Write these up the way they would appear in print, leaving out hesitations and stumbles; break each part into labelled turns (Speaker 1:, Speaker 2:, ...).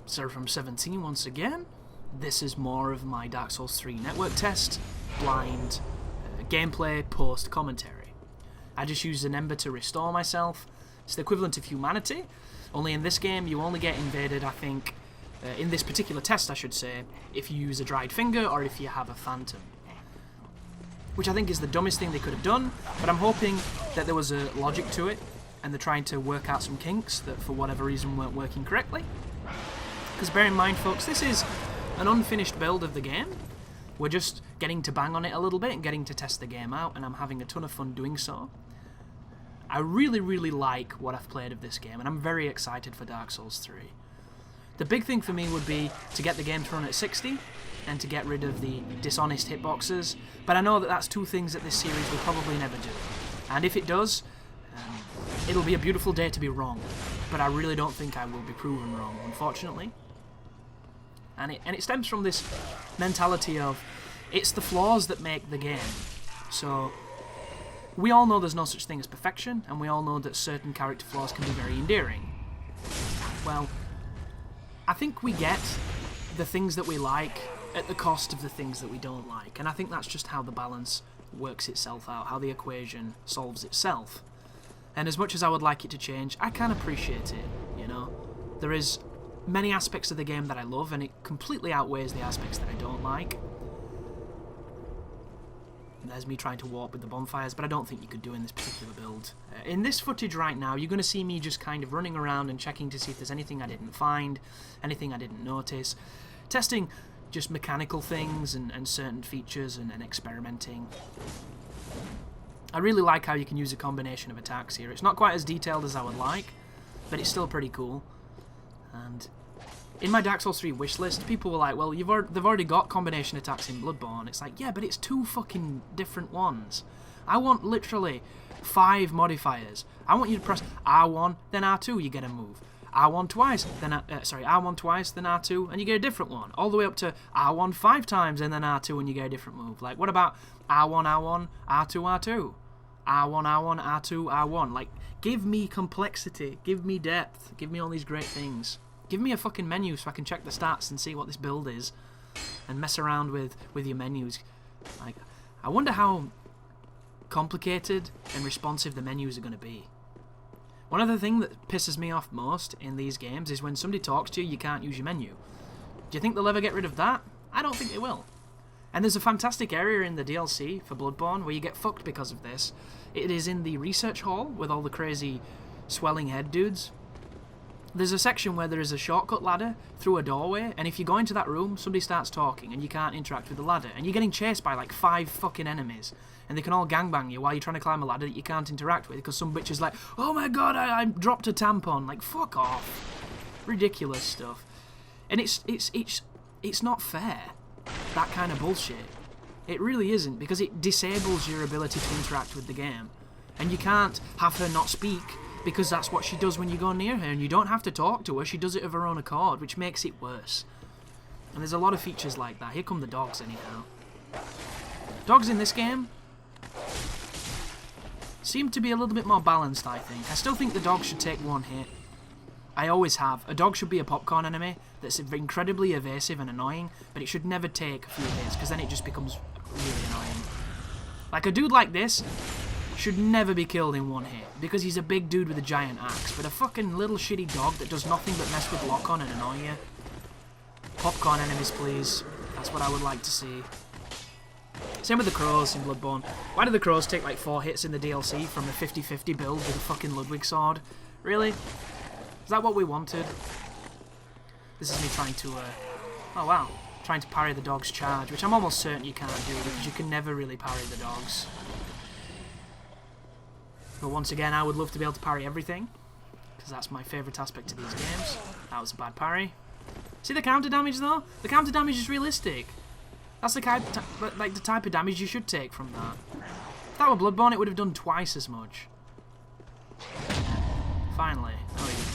Speaker 1: Sir from 17 once again. This is more of my Dark Souls 3 network test, blind, gameplay, post commentary. I just used an ember to restore myself. It's the equivalent of humanity, only in this game you only get invaded, I think, in this particular test I should say, if you use a dried finger or if you have a phantom. Which I think is the dumbest thing they could have done, but I'm hoping that there was a logic to it, and they're trying to work out some kinks that for whatever reason weren't working correctly. Because bear in mind folks, this is an unfinished build of the game. We're just getting to bang on it a little bit and getting to test the game out, and I'm having a ton of fun doing so. I really, really like what I've played of this game, and I'm very excited for Dark Souls 3. The big thing for me would be to get the game to run at 60, and to get rid of the dishonest hitboxes, but I know that that's two things that this series will probably never do. And if it does, it'll be a beautiful day to be wrong, but I really don't think I will be proven wrong, unfortunately. And it stems from this mentality of, it's the flaws that make the game. So, we all know there's no such thing as perfection, and we all know that certain character flaws can be very endearing. Well, I think we get the things that we like at the cost of the things that we don't like, and I think that's just how the balance works itself out, how the equation solves itself. And as much as I would like it to change, I can appreciate it, you know? There is many aspects of the game that I love, and it completely outweighs the aspects that I don't like. There's me trying to warp with the bonfires, but I don't think you could do in this particular build. In this footage right now, you're going to see me just kind of running around and checking to see if there's anything I didn't find, anything I didn't notice, testing just mechanical things and certain features and experimenting. I really like how you can use a combination of attacks here. It's not quite as detailed as I would like, but it's still pretty cool. And in my Dark Souls 3 wishlist, people were like, well, they've already got combination attacks in Bloodborne. It's like, yeah, but it's two fucking different ones. I want literally 5 modifiers. I want you to press R1, then R2, you get a move. R1 twice, then R1 twice, then R2, and you get a different one. All the way up to R1 5 times, and then R2, and you get a different move. Like, what about R1, R1, R2, R2? R1, R1, R2, R1. Like, give me complexity, give me depth, give me all these great things. Give me a fucking menu so I can check the stats and see what this build is, and mess around with your menus. Like, I wonder how complicated and responsive the menus are going to be. One other thing that pisses me off most in these games is when somebody talks to you, you can't use your menu. Do you think they'll ever get rid of that? I don't think they will. And there's a fantastic area in the DLC for Bloodborne where you get fucked because of this. It is in the research hall with all the crazy swelling head dudes. There's a section where there is a shortcut ladder through a doorway, and if you go into that room, somebody starts talking and you can't interact with the ladder, and you're getting chased by like 5 fucking enemies, and they can all gangbang you while you're trying to climb a ladder that you can't interact with because some bitch is like, oh my god, I dropped a tampon. Like, fuck off. Ridiculous stuff. And it's not fair, that kind of bullshit. It really isn't, because it disables your ability to interact with the game, and you can't have her not speak because that's what she does when you go near her, and you don't have to talk to her, she does it of her own accord, which makes it worse. And there's a lot of features like that. Here come the dogs anyhow. Dogs in this game seem to be a little bit more balanced, I think. I still think the dog should take 1 hit. I always have. A dog should be a popcorn enemy that's incredibly evasive and annoying, but it should never take a few hits, because then it just becomes really annoying. Like, a dude like this should never be killed in 1 hit, because he's a big dude with a giant axe, but a fucking little shitty dog that does nothing but mess with lock-on and annoy you. Popcorn enemies, please. That's what I would like to see. Same with the crows in Bloodborne. Why do the crows take like 4 hits in the DLC from the 50-50 build with a fucking Ludwig sword? Really? Is that what we wanted? This is me trying to, oh wow. Trying to parry the dog's charge, which I'm almost certain you can't do, because you can never really parry the dogs. But once again, I would love to be able to parry everything, because that's my favourite aspect of these games. That was a bad parry. See the counter damage though? The counter damage is realistic. That's the type of damage you should take from that. If that were Bloodborne, it would have done twice as much. Finally. Oh, yeah.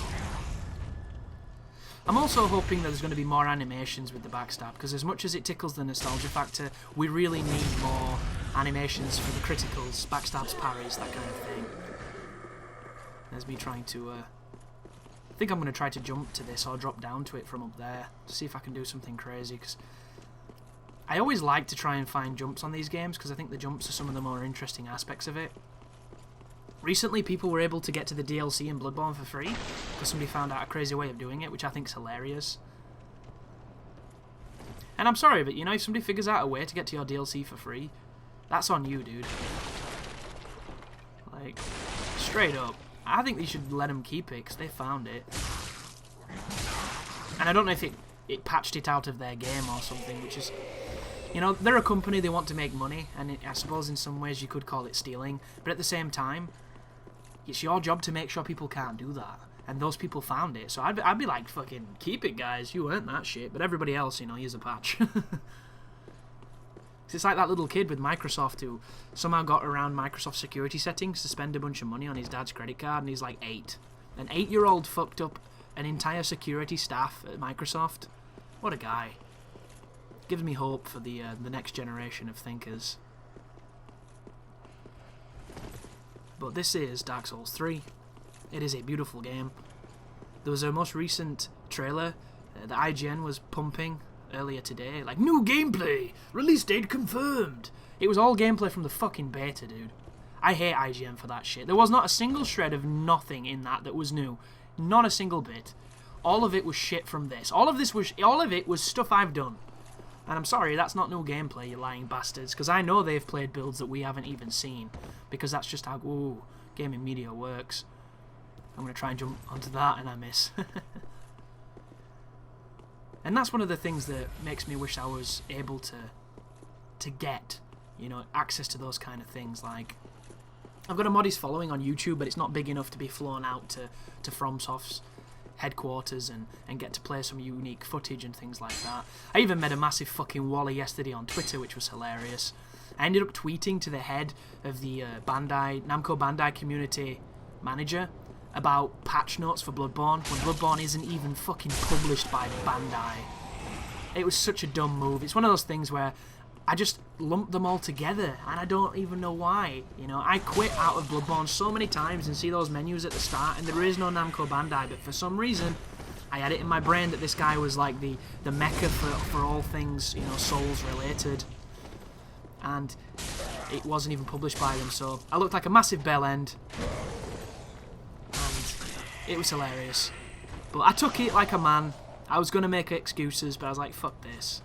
Speaker 1: I'm also hoping that there's going to be more animations with the backstab, because as much as it tickles the nostalgia factor, we really need more animations for the criticals, backstabs, parries, that kind of thing. There's me trying to I think I'm going to try to jump to this or drop down to it from up there to see if I can do something crazy, because I always like to try and find jumps on these games because I think the jumps are some of the more interesting aspects of it. Recently, people were able to get to the DLC in Bloodborne for free because somebody found out a crazy way of doing it, which I think is hilarious. And I'm sorry, but you know, if somebody figures out a way to get to your DLC for free, that's on you, dude. Like, straight up. I think they should let them keep it because they found it. And I don't know if it patched it out of their game or something, which is... You know, they're a company, they want to make money, and I suppose in some ways you could call it stealing. But at the same time, it's your job to make sure people can't do that. And those people found it. So I'd be like, fucking, keep it, guys. You earned that shit. But everybody else, you know, here's a patch. It's like that little kid with Microsoft who somehow got around Microsoft security settings to spend a bunch of money on his dad's credit card, and he's like 8. An 8-year-old fucked up an entire security staff at Microsoft. What a guy. Gives me hope for the next generation of thinkers. But this is Dark Souls 3. It is a beautiful game. There was a most recent trailer that IGN was pumping earlier today, like, new gameplay, release date confirmed. It was all gameplay from the fucking beta, dude. I hate IGN for that shit. There was not a single shred of nothing in that was new. Not a single bit. All of it was shit from this. All of it was stuff I've done. And I'm sorry, that's not new gameplay, you lying bastards, because I know they've played builds that we haven't even seen, because that's just how gaming media works. I'm going to try and jump onto that, and I miss. And that's one of the things that makes me wish I was able to get, you know, access to those kind of things. Like, I've got a modest following on YouTube, but it's not big enough to be flown out to FromSoft's headquarters and get to play some unique footage and things like that. I even met a massive fucking wally yesterday on Twitter, which was hilarious. I ended up tweeting to the head of the Namco Bandai community manager about patch notes for Bloodborne when Bloodborne isn't even fucking published by Bandai. It was such a dumb move. It's one of those things where I just lumped them all together and I don't even know why. You know, I quit out of Bloodborne so many times and see those menus at the start and there is no Namco Bandai, but for some reason I had it in my brain that this guy was like the mecca for all things, you know, Souls related. And it wasn't even published by them, so I looked like a massive bell end. It was hilarious. But I took it like a man. I was going to make excuses, but I was like, fuck this.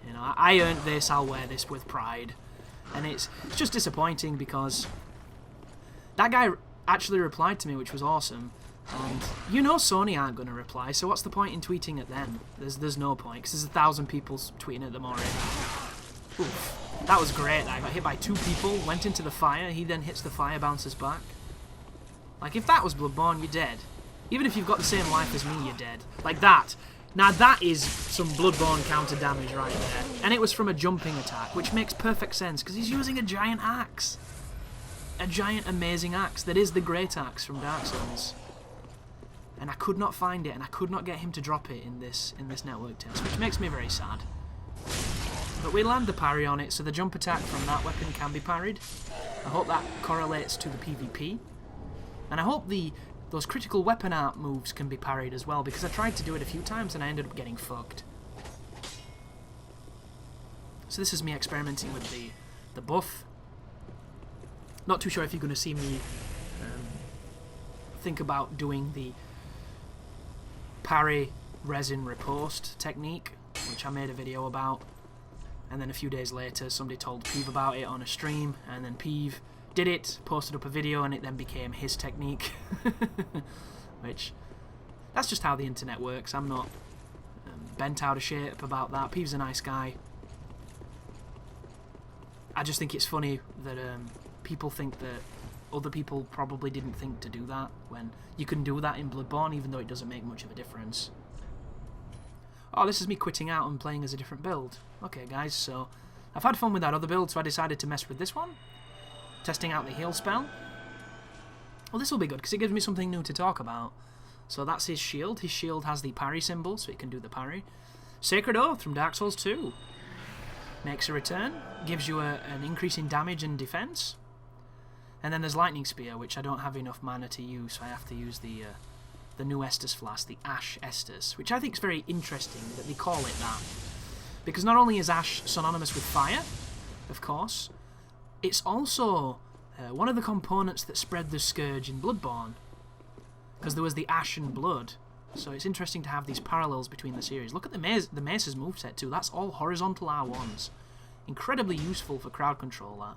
Speaker 1: You know, I earned this, I'll wear this with pride. And it's just disappointing because that guy actually replied to me, which was awesome. And you know Sony aren't going to reply, so what's the point in tweeting at them? There's no point, because there's 1,000 people tweeting at them already. Oof. That was great. I got hit by 2 people, went into the fire, he then hits the fire, bounces back. Like, if that was Bloodborne, you're dead. Even if you've got the same life as me, you're dead. Like that. Now that is some Bloodborne counter damage right there. And it was from a jumping attack, which makes perfect sense, because he's using a giant axe. A giant amazing axe that is the great axe from Dark Souls. And I could not find it, and I could not get him to drop it in this network test, which makes me very sad. But we land the parry on it, so the jump attack from that weapon can be parried. I hope that correlates to the PvP. And I hope those critical weapon art moves can be parried as well, because I tried to do it a few times and I ended up getting fucked. So this is me experimenting with the buff. Not too sure if you're going to see me think about doing the parry resin riposte technique, which I made a video about. And then a few days later somebody told Peeve about it on a stream, and then Peeve did it, posted up a video, and it then became his technique. Which, that's just how the internet works. I'm not bent out of shape about that. Peeve's a nice guy. I just think it's funny that people think that other people probably didn't think to do that, when you can do that in Bloodborne, even though it doesn't make much of a difference. Oh, this is me quitting out and playing as a different build. Okay, guys, so I've had fun with that other build, so I decided to mess with this one. Testing out the heal spell. Well, this will be good, because it gives me something new to talk about. So that's his shield. His shield has the parry symbol, so it can do the parry. Sacred Oath from Dark Souls 2. Makes a return. Gives you an increase in damage and defense. And then there's Lightning Spear, which I don't have enough mana to use, so I have to use the the new Estus flask, the Ash Estus, which I think is very interesting that they call it that. Because not only is Ash synonymous with fire, of course, it's also one of the components that spread the Scourge in Bloodborne. Because there was the Ash and Blood. So it's interesting to have these parallels between the series. Look at the Mace's moveset too. That's all horizontal R1s. Incredibly useful for crowd control, that.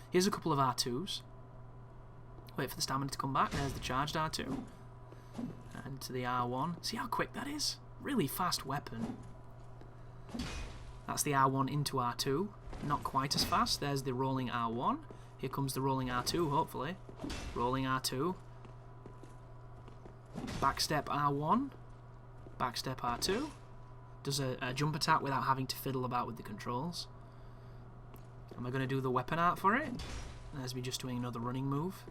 Speaker 1: Here's a couple of R2s. Wait for the stamina to come back. There's the charged R2. And to the R1. See how quick that is? Really fast weapon. That's the R1 into R2. Not quite as fast. There's the rolling R1. Here comes the rolling R2, hopefully. Rolling R2. Backstep R1. Backstep R2. Does a jump attack without having to fiddle about with the controls. Am I going to do the weapon art for it? There's me just doing another running move.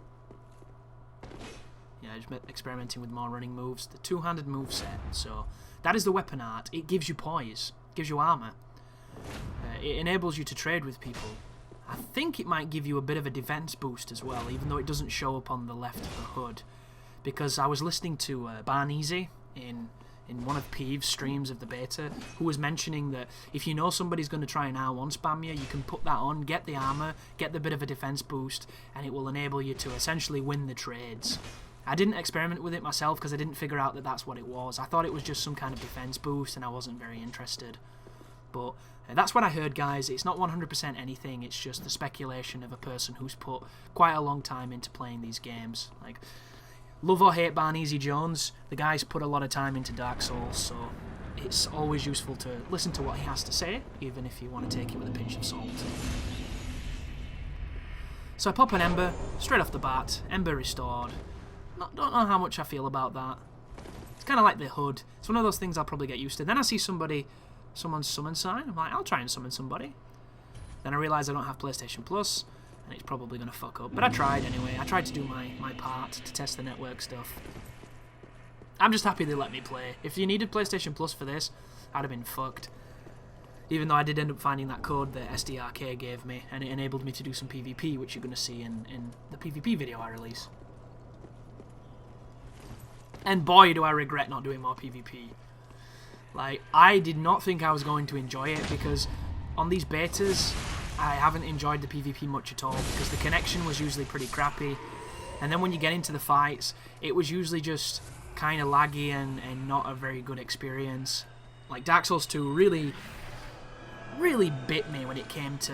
Speaker 1: Yeah, just experimenting with more running moves. The two-handed move set. So that is the weapon art. It gives you poise. It gives you armor. It enables you to trade with people. I think it might give you a bit of a defense boost as well, even though it doesn't show up on the left of the hood. Because I was listening to Barneasy in one of Peeve's streams of the beta, who was mentioning that if you know somebody's going to try and R1 spam you, you can put that on, get the armor, get the bit of a defense boost, and it will enable you to essentially win the trades. I didn't experiment with it myself because I didn't figure out that that's what it was. I thought it was just some kind of defense boost and I wasn't very interested. But that's what I heard, guys. It's not 100% anything, it's just the speculation of a person who's put quite a long time into playing these games. Like, love or hate Barneasy Jones, the guy's put a lot of time into Dark Souls, so it's always useful to listen to what he has to say, even if you want to take it with a pinch of salt. So I pop an Ember, straight off the bat, Ember restored. Don't know how much I feel about that. It's kind of like the hood. It's one of those things I'll probably get used to. Then I see someone's summon sign, I'm like, I'll try and summon somebody. Then I realise I don't have PlayStation Plus, and it's probably going to fuck up. But I tried anyway. I tried to do my part to test the network stuff. I'm just happy they let me play. If you needed PlayStation Plus for this, I'd have been fucked. Even though I did end up finding that code that SDRK gave me, and it enabled me to do some PvP, which you're going to see in the PvP video I release. And boy, do I regret not doing more PvP. Like, I did not think I was going to enjoy it, because on these betas, I haven't enjoyed the PvP much at all, because the connection was usually pretty crappy. And then when you get into the fights, it was usually just kind of laggy and not a very good experience. Like, Dark Souls 2 really bit me when it came to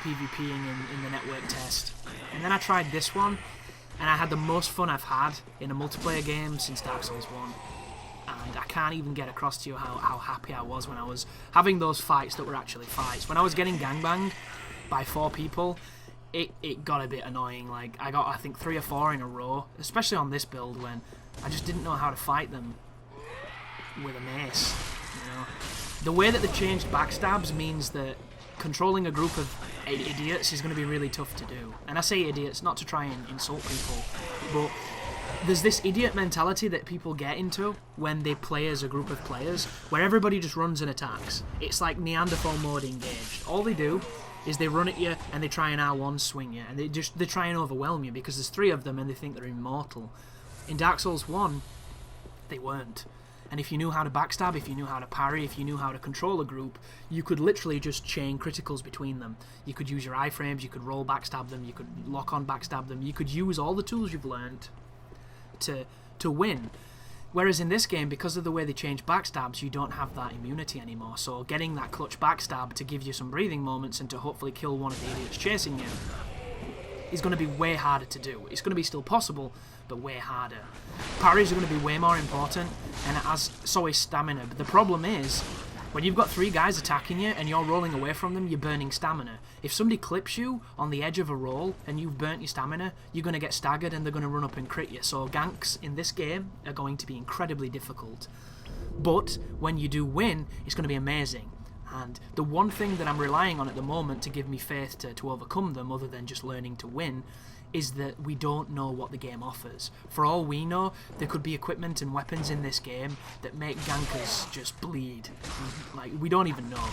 Speaker 1: PvPing in the network test. And then I tried this one, and I had the most fun I've had in a multiplayer game since Dark Souls 1. And I can't even get across to you how happy I was when I was having those fights that were actually fights. When I was getting gangbanged by 4 people, it got a bit annoying. Like, I got, I think, 3 or 4 in a row, especially on this build, when I just didn't know how to fight them with a mace, you know. The way that they've changed backstabs means that controlling a group of idiots is going to be really tough to do. And I say idiots not to try and insult people, but there's this idiot mentality that people get into when they play as a group of players, where everybody just runs and attacks. It's like Neanderthal mode engaged. All they do is they run at you and they try and R1 swing you, and they try and overwhelm you because there's 3 of them and they think they're immortal. In Dark Souls 1, they weren't. And if you knew how to backstab, if you knew how to parry, if you knew how to control a group, you could literally just chain criticals between them. You could use your iframes, you could roll backstab them, you could lock on backstab them, you could use all the tools you've learned to win. Whereas in this game, because of the way they change backstabs, you don't have that immunity anymore. So getting that clutch backstab to give you some breathing moments and to hopefully kill one of the idiots chasing you is going to be way harder to do. It's going to be still possible, but way harder. Parries are going to be way more important, and so is stamina. But the problem is, when you've got 3 guys attacking you and you're rolling away from them, you're burning stamina. If somebody clips you on the edge of a roll and you've burnt your stamina, you're going to get staggered and they're going to run up and crit you. So ganks in this game are going to be incredibly difficult. But when you do win, it's going to be amazing. And the one thing that I'm relying on at the moment to give me faith to overcome them, other than just learning to win, is that we don't know what the game offers. For all we know, there could be equipment and weapons in this game that make gankers just bleed. Like, we don't even know.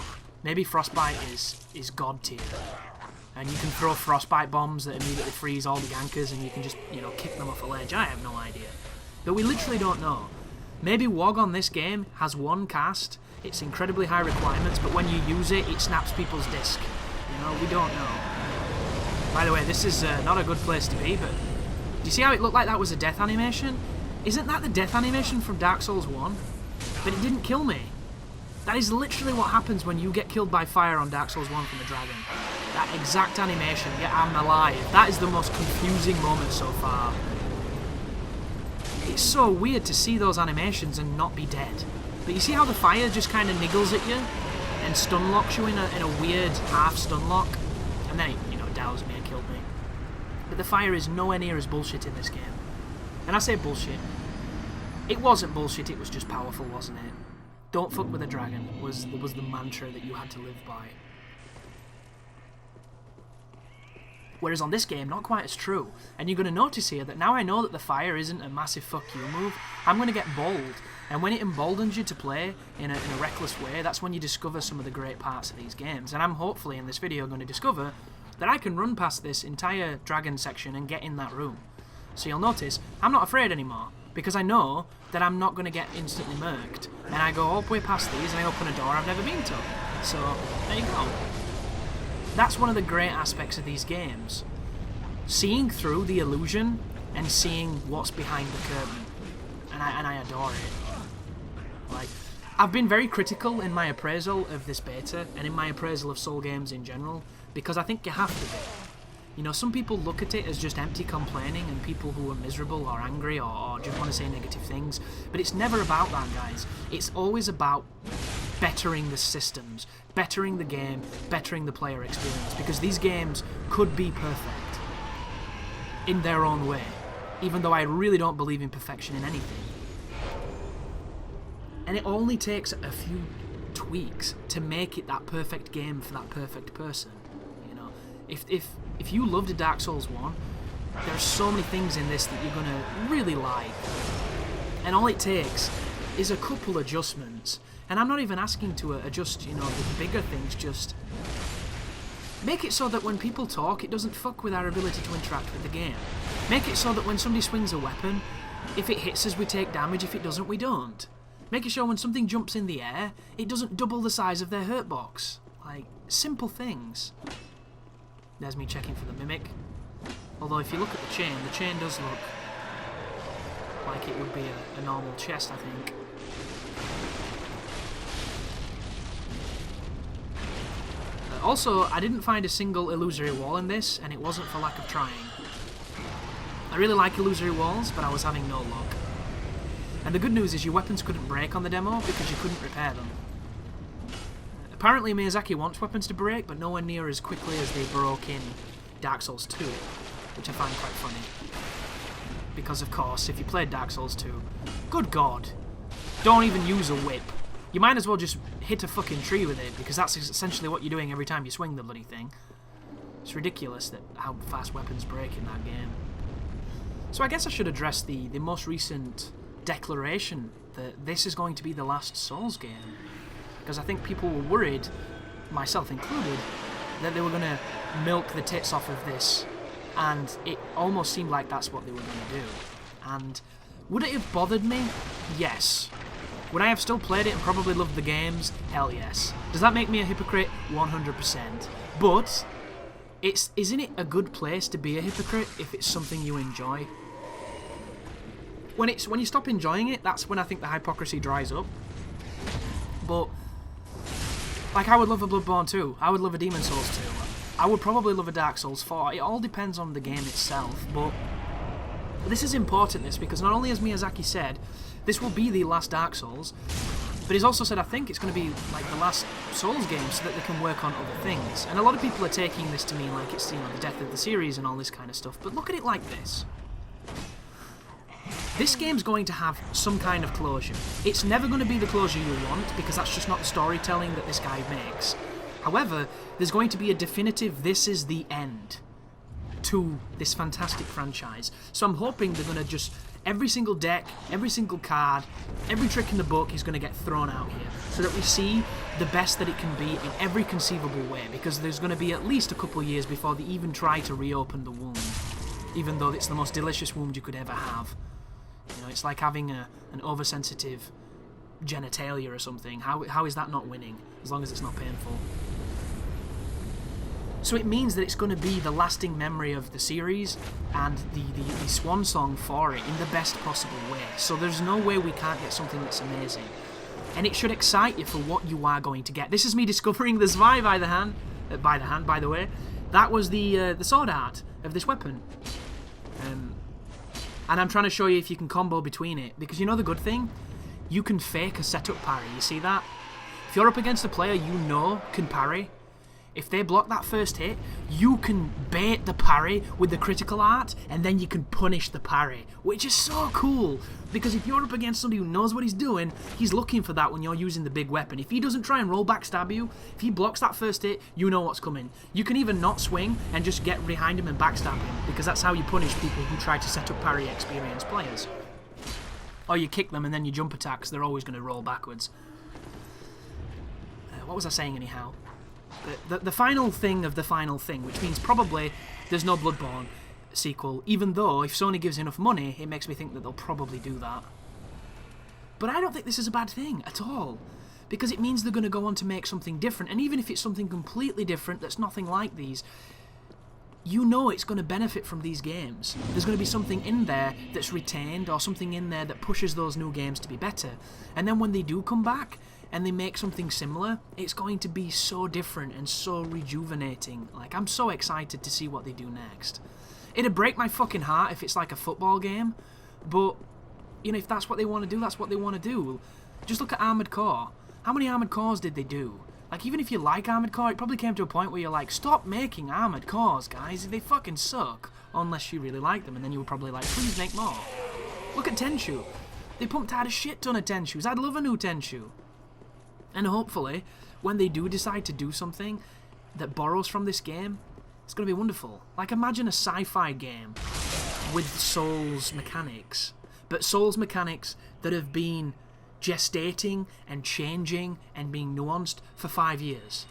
Speaker 1: Maybe Frostbite is god tier, and you can throw Frostbite bombs that immediately freeze all the gankers and you can just, you know, kick them off a ledge. I have no idea. But we literally don't know. Maybe WoG on this game has one cast, it's incredibly high requirements, but when you use it, it snaps people's disc. You know, we don't know. By the way, this is not a good place to be, but do you see how it looked like that was a death animation? Isn't that the death animation from Dark Souls 1? But it didn't kill me. That is literally what happens when you get killed by fire on Dark Souls 1 from a dragon. That exact animation, yet I'm alive. That is the most confusing moment so far. It's so weird to see those animations and not be dead. But you see how the fire just kind of niggles at you and stun locks you in a weird half stun lock? And then it, you know, doused me and killed me. But the fire is nowhere near as bullshit in this game. And I say bullshit. It wasn't bullshit, it was just powerful, wasn't it? Don't fuck with a dragon was the mantra that you had to live by. Whereas on this game, not quite as true. And you're going to notice here that now I know that the fire isn't a massive fuck you move, I'm going to get bold. And when it emboldens you to play in a reckless way, that's when you discover some of the great parts of these games. And I'm hopefully in this video going to discover that I can run past this entire dragon section and get in that room. So you'll notice, I'm not afraid anymore, because I know that I'm not going to get instantly murked. And I go all the way past these and I open a door I've never been to. So, there you go. That's one of the great aspects of these games. Seeing through the illusion and seeing what's behind the curtain. And I adore it. Like, I've been very critical in my appraisal of this beta and in my appraisal of Soul games in general, because I think you have to be. You know, some people look at it as just empty complaining and people who are miserable or angry or just want to say negative things, but it's never about that, guys. It's always about bettering the systems, bettering the game, bettering the player experience, because these games could be perfect in their own way, even though I really don't believe in perfection in anything. And it only takes a few tweaks to make it that perfect game for that perfect person. You know, if you loved Dark Souls 1, there's so many things in this that you're gonna really like. And all it takes is a couple adjustments. And I'm not even asking to adjust, you know, the bigger things, just make it so that when people talk, it doesn't fuck with our ability to interact with the game. Make it so that when somebody swings a weapon, if it hits us, we take damage, if it doesn't, we don't. Make it sure when something jumps in the air, it doesn't double the size of their hurt box. Like, simple things. There's me checking for the mimic. Although if you look at the chain does look like it would be a normal chest, I think. Also, I didn't find a single illusory wall in this, and it wasn't for lack of trying. I really like illusory walls, but I was having no luck. And the good news is your weapons couldn't break on the demo because you couldn't repair them. Apparently Miyazaki wants weapons to break, but nowhere near as quickly as they broke in Dark Souls 2, which I find quite funny. Because of course, if you played Dark Souls 2, good god, don't even use a whip. You might as well just hit a fucking tree with it, because that's essentially what you're doing every time you swing the bloody thing. It's ridiculous that how fast weapons break in that game. So I guess I should address the most recent declaration that this is going to be the last Souls game. Because I think people were worried, myself included, that they were going to milk the tits off of this, and it almost seemed like that's what they were going to do. And would it have bothered me? Yes. Would I have still played it and probably loved the games? Hell yes. Does that make me a hypocrite? 100%. But isn't it a good place to be a hypocrite if it's something you enjoy? When you stop enjoying it, that's when I think the hypocrisy dries up. But like, I would love a Bloodborne 2. I would love a Demon Souls 2. I would probably love a Dark Souls 4. It all depends on the game itself. But this is important, because not only has Miyazaki said this will be the last Dark Souls, but he's also said I think it's going to be like the last Souls game so that they can work on other things. And a lot of people are taking this to mean like it's, you know, the death of the series and all this kind of stuff. But look at it like this. This game's going to have some kind of closure. It's never going to be the closure you want, because that's just not the storytelling that this guy makes. However, there's going to be a definitive this is the end to this fantastic franchise. So I'm hoping they're going to just, every single deck, every single card, every trick in the book is going to get thrown out here, so that we see the best that it can be in every conceivable way, because there's going to be at least a couple of years before they even try to reopen the wound, even though it's the most delicious wound you could ever have. You know, it's like having an oversensitive genitalia or something. How is that not winning, as long as it's not painful? So it means that it's going to be the lasting memory of the series and the swan song for it in the best possible way. So there's no way we can't get something that's amazing. And it should excite you for what you are going to get. This is me discovering the Zwei by the way. That was the sword art of this weapon. And I'm trying to show you if you can combo between it. Because you know the good thing? You can fake a setup parry. You see that? If you're up against a player you know can parry, if they block that first hit, you can bait the parry with the critical art, and then you can punish the parry, which is so cool, because if you're up against somebody who knows what he's doing, he's looking for that when you're using the big weapon. If he doesn't try and roll back stab you, if he blocks that first hit, you know what's coming. You can even not swing and just get behind him and backstab him, because that's how you punish people who try to set up parry experienced players. Or you kick them and then you jump attacks, they're always going to roll backwards. What was I saying anyhow? The final thing of the final thing, which means probably there's no Bloodborne sequel, even though if Sony gives enough money, it makes me think that they'll probably do that. But I don't think this is a bad thing at all, because it means they're going to go on to make something different, and even if it's something completely different that's nothing like these, you know it's going to benefit from these games. There's going to be something in there that's retained, or something in there that pushes those new games to be better. And then when they do come back, and they make something similar, it's going to be so different and so rejuvenating. Like, I'm so excited to see what they do next. It'd break my fucking heart if it's like a football game, but, you know, if that's what they want to do, that's what they want to do. Just look at Armored Core. How many Armored Cores did they do? Like, even if you like Armored Core, it probably came to a point where you're like, stop making Armored Cores, guys, they fucking suck. Unless you really like them, and then you were probably like, please make more. Look at Tenchu. They pumped out a shit ton of Tenchus. I'd love a new Tenchu. And hopefully, when they do decide to do something that borrows from this game, it's going to be wonderful. Like, imagine a sci-fi game with Souls mechanics. But Souls mechanics that have been gestating and changing and being nuanced for 5 years.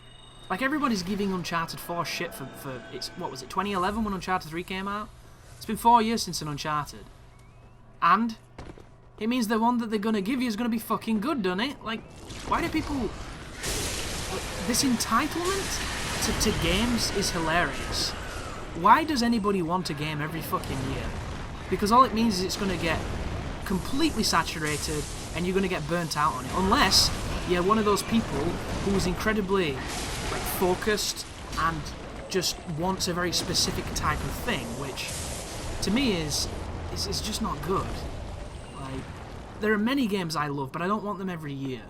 Speaker 1: Like, everybody's giving Uncharted 4 shit for it's, what was it, 2011 when Uncharted 3 came out? It's been 4 years since an Uncharted. And it means the one that they're going to give you is going to be fucking good, doesn't it? Like, why do people... This entitlement to games is hilarious. Why does anybody want a game every fucking year? Because all it means is it's going to get completely saturated and you're going to get burnt out on it. Unless you're one of those people who's incredibly focused and just wants a very specific type of thing, which to me is just not good. Like, there are many games I love, but I don't want them every year.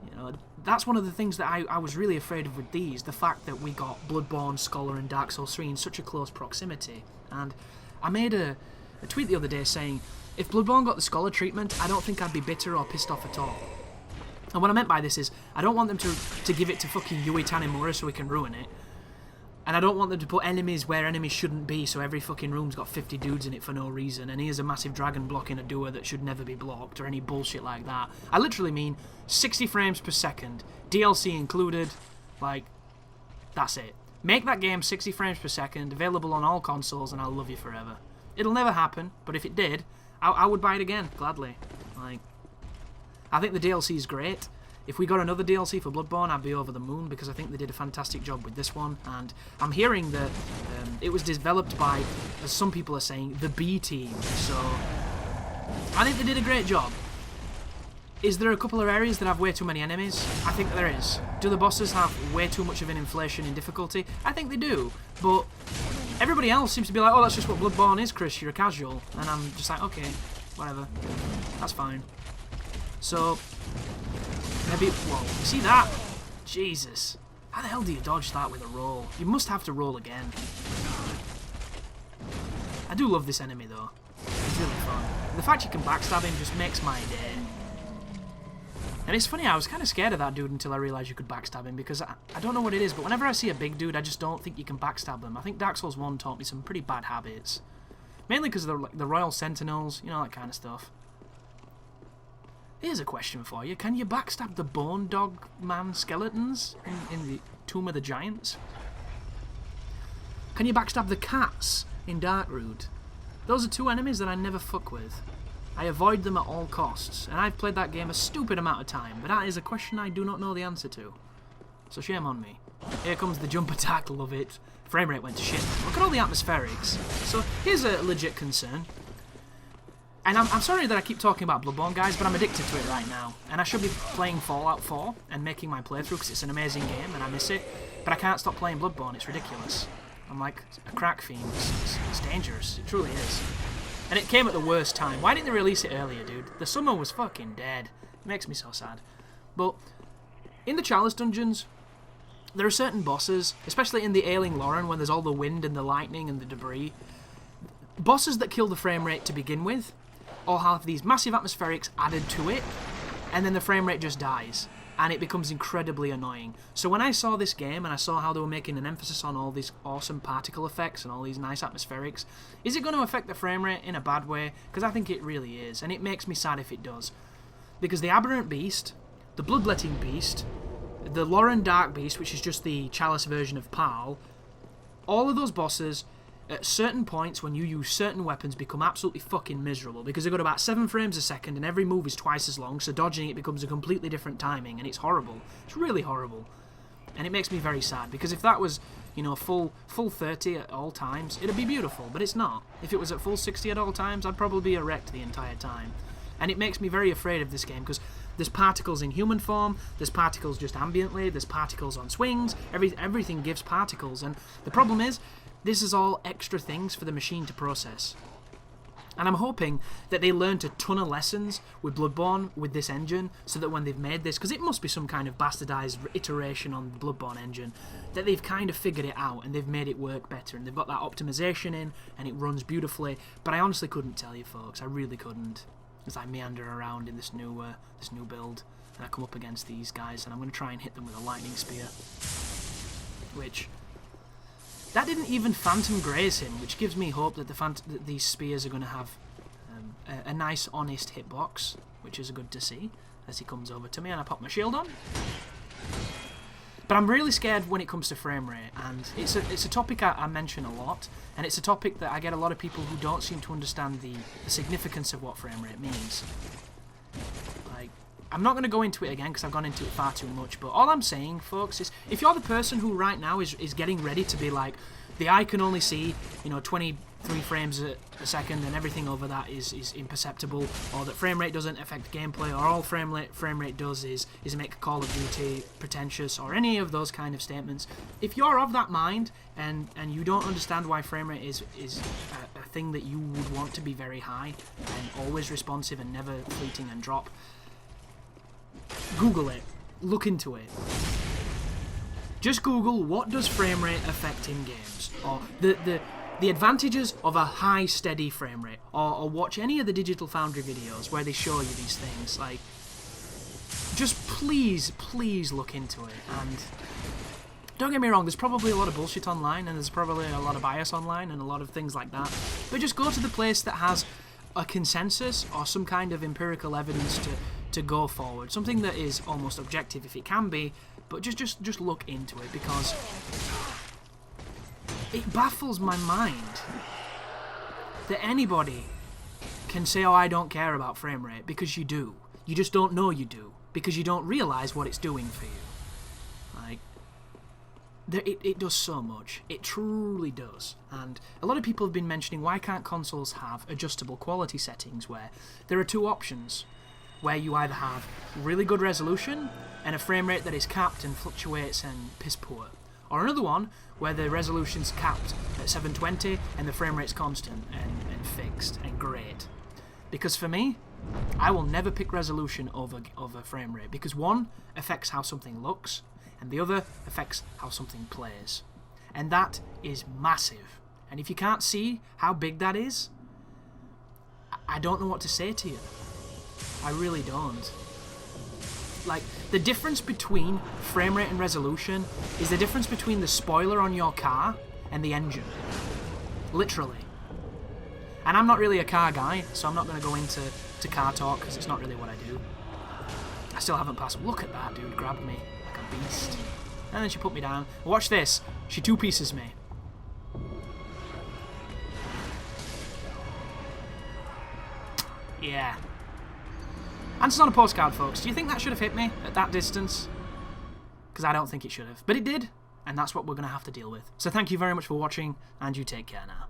Speaker 1: You know, that's one of the things that I was really afraid of with these, the fact that we got Bloodborne, Scholar and Dark Souls 3 in such a close proximity. And I made a tweet the other day saying, if Bloodborne got the Scholar treatment, I don't think I'd be bitter or pissed off at all. And what I meant by this is, I don't want them to give it to fucking Yui Tanimura so we can ruin it. And I don't want them to put enemies where enemies shouldn't be, so every fucking room's got 50 dudes in it for no reason, and here's a massive dragon blocking a doer that should never be blocked, or any bullshit like that. I literally mean 60 frames per second, DLC included, like, that's it. Make that game 60 frames per second, available on all consoles, and I'll love you forever. It'll never happen, but if it did, I would buy it again, gladly. Like, I think the DLC is great. If we got another DLC for Bloodborne, I'd be over the moon, because I think they did a fantastic job with this one, and I'm hearing that it was developed by, as some people are saying, the B team, so I think they did a great job. Is there a couple of areas that have way too many enemies? I think there is. Do the bosses have way too much of an inflation in difficulty? I think they do, but everybody else seems to be like, oh, that's just what Bloodborne is, Chris, you're a casual, and I'm just like, okay, whatever, that's fine. So, maybe, whoa, you see that? Jesus. How the hell do you dodge that with a roll? You must have to roll again. I do love this enemy though. It's really fun. The fact you can backstab him just makes my day. And it's funny, I was kind of scared of that dude until I realised you could backstab him, because I don't know what it is, but whenever I see a big dude, I just don't think you can backstab them. I think Dark Souls 1 taught me some pretty bad habits. Mainly because of the Royal Sentinels, you know, that kind of stuff. Here's a question for you. Can you backstab the Bone Dog Man skeletons in the Tomb of the Giants? Can you backstab the cats in Darkroot? Those are two enemies that I never fuck with. I avoid them at all costs, and I've played that game a stupid amount of time, but that is a question I do not know the answer to. So shame on me. Here comes the jump attack, love it. Frame rate went to shit. Look at all the atmospherics. So here's a legit concern. And I'm sorry that I keep talking about Bloodborne, guys, but I'm addicted to it right now. And I should be playing Fallout 4 and making my playthrough because it's an amazing game and I miss it. But I can't stop playing Bloodborne, it's ridiculous. I'm like a crack fiend. It's dangerous, it truly is. And it came at the worst time. Why didn't they release it earlier, dude? The summer was fucking dead. It makes me so sad. But in the Chalice dungeons, there are certain bosses, especially in the Ailing Lauren when there's all the wind and the lightning and the debris. Bosses that kill the frame rate to begin with, or have these massive atmospherics added to it, and then the frame rate just dies, and it becomes incredibly annoying. So when I saw this game, and I saw how they were making an emphasis on all these awesome particle effects and all these nice atmospherics, is it going to affect the frame rate in a bad way? Because I think it really is, and it makes me sad if it does. Because the Aberrant Beast, the Bloodletting Beast, the Lauren Dark Beast, which is just the Chalice version of Parl, all of those bosses, at certain points when you use certain weapons, become absolutely fucking miserable because they've got about 7 frames a second and every move is twice as long, so dodging it becomes a completely different timing, and it's horrible. It's really horrible. And it makes me very sad because if that was, you know, full 30 at all times, it'd be beautiful, but it's not. If it was at full 60 at all times, I'd probably be erect the entire time. And it makes me very afraid of this game because there's particles in human form, there's particles just ambiently, there's particles on swings, everything gives particles, and the problem is, this is all extra things for the machine to process. And I'm hoping that they learned a ton of lessons with Bloodborne, with this engine, so that when they've made this, because it must be some kind of bastardized iteration on the Bloodborne engine, that they've kind of figured it out and they've made it work better, and they've got that optimization in, and it runs beautifully. But I honestly couldn't tell you, folks. I really couldn't, as I meander around in this new build, and I come up against these guys, and I'm going to try and hit them with a lightning spear, which... that didn't even phantom graze him, which gives me hope that that these spears are going to have a nice, honest hitbox, which is good to see as he comes over to me and I pop my shield on. But I'm really scared when it comes to frame rate, and it's a topic I mention a lot, and it's a topic that I get a lot of people who don't seem to understand the significance of what frame rate means. Like, I'm not going to go into it again because I've gone into it far too much, but all I'm saying, folks, is if you're the person who right now is getting ready to be like, the eye can only see, you know, 23 frames a second and everything over that is imperceptible, or that frame rate doesn't affect gameplay, or all frame rate does is make Call of Duty pretentious, or any of those kind of statements, if you're of that mind and you don't understand why frame rate is a thing that you would want to be very high and always responsive and never fleeting and drop, Google it. Look into it. Just Google what does frame rate affect in games, or the advantages of a high steady frame rate, or watch any of the Digital Foundry videos where they show you these things. Like, just please look into it. And don't get me wrong, there's probably a lot of bullshit online, and there's probably a lot of bias online and a lot of things like that, but just go to the place that has a consensus or some kind of empirical evidence to go forward, something that is almost objective if it can be, but just look into it, because it baffles my mind that anybody can say, oh, I don't care about frame rate, because you do. You just don't know you do, because you don't realise what it's doing for you. Like, it does so much. It truly does. And a lot of people have been mentioning, why can't consoles have adjustable quality settings, where there are two options, where you either have really good resolution and a frame rate that is capped and fluctuates and piss poor, or another one where the resolution's capped at 720 and the frame rate's constant and fixed and great. Because for me, I will never pick resolution over frame rate, because one affects how something looks and the other affects how something plays, and that is massive. And if you can't see how big that is, I don't know what to say to you. I really don't. Like, the difference between frame rate and resolution is the difference between the spoiler on your car and the engine. Literally. And I'm not really a car guy, so I'm not going to go into car talk, because it's not really what I do. I still haven't passed. Look at that, dude. Grabbed me like a beast. And then she put me down. Watch this. She two-pieces me. Yeah. Answers on a postcard, folks. Do you think that should have hit me at that distance? Because I don't think it should have. But it did, and that's what we're going to have to deal with. So thank you very much for watching, and you take care now.